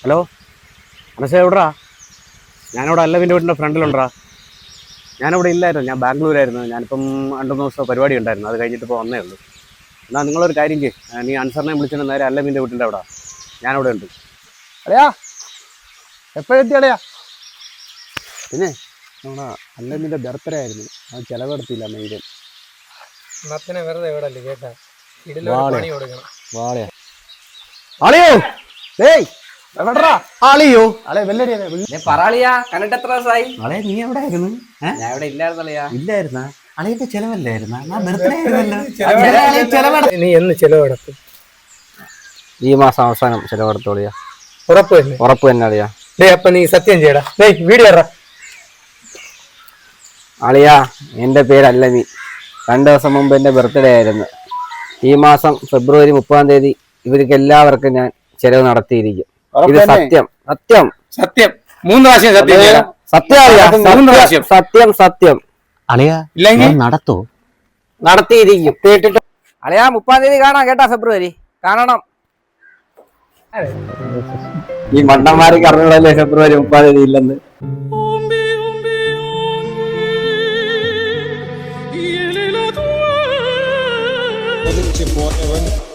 Hello അനസേ എവിടെടാ? ഞാനിവിടെ അല്ലവിൻ്റെ വീടിൻ്റെ ഫ്രണ്ടിലുണ്ടാ. ഞാനിവിടെ ഇല്ലായിരുന്നു, ഞാൻ ബാംഗ്ലൂരായിരുന്നു. ഞാനിപ്പം 2-3 ദിവസം പരിപാടി ഉണ്ടായിരുന്നു, അത് കഴിഞ്ഞിട്ട് ഇപ്പോൾ വന്നേ ഉള്ളൂ. എന്നാൽ നിങ്ങളൊരു കാര്യം ചെയ്യ്, നീ അൻസറിനെ വിളിച്ചിട്ട് നേരെ അല്ലവിൻ്റെ വീട്ടിൻ്റെ അവിടെ ഞാനിവിടെ ഉണ്ട്. അടയാ എപ്പോഴെത്തി അടയാ? പിന്നെ നമ്മുടെ അല്ലവിൻ്റെ ബർത്ത്ഡേ ആയിരുന്നു, അത് ചിലവെടുത്തില്ല മെയ്തൻ. വെറുതെ എവിടല്ലേ കേട്ടാ വാളയാ ആളിയോ? ഏയ് ആളിയോ? പറയാളിയാ കണ്ടിട്ട് എത്ര ദിവസമായി? ആളെ നീ എവിടെ ആയിരുന്നു? ഞാൻ ഇവിടെ ഇല്ലായിരുന്നല്ലയാ. ഇല്ലായിരുന്ന അളിയന്റെ ചെലവല്ലായിരുന്ന? നീ എന്ന് ചെലവെടുത്തു? ഈ മാസം അവസാനം ചെലവെടുത്തോളിയാ. ഉറപ്പ് തന്നെ? ഉറപ്പ് തന്നെ അളിയാ. അപ്പൊ നീ സത്യം ചെയ്യടാ, വീഡിയോ അളിയാ എൻ്റെ പേരല്ല നീ. 2 ദിവസം മുമ്പ് എൻ്റെ ബർത്ത്ഡേ ആയിരുന്നു. ഈ മാസം ഫെബ്രുവരി 30-ാം തീയതി ഇവർക്ക് എല്ലാവർക്കും ഞാൻ ചെലവ് നടത്തിയിരിക്കും. ഇത് സത്യം സത്യം സത്യം. 3 പ്രാവശ്യം സത്യം ചെയ്യടാ. സത്യം സത്യം സത്യം അളിയാ. ഇല്ലെങ്കിൽ നടത്തോ? നടത്തിയിരിക്കും. അളിയാ 30-ാം തീയതി കാണാം കേട്ടാ, ഫെബ്രുവരി കാണണം. ഈ മണ്ടന്മാർക്ക് അറിഞ്ഞൂടല്ലേ ഫെബ്രുവരി 30-ാം തീയതി ഇല്ലെന്ന്. Poetevin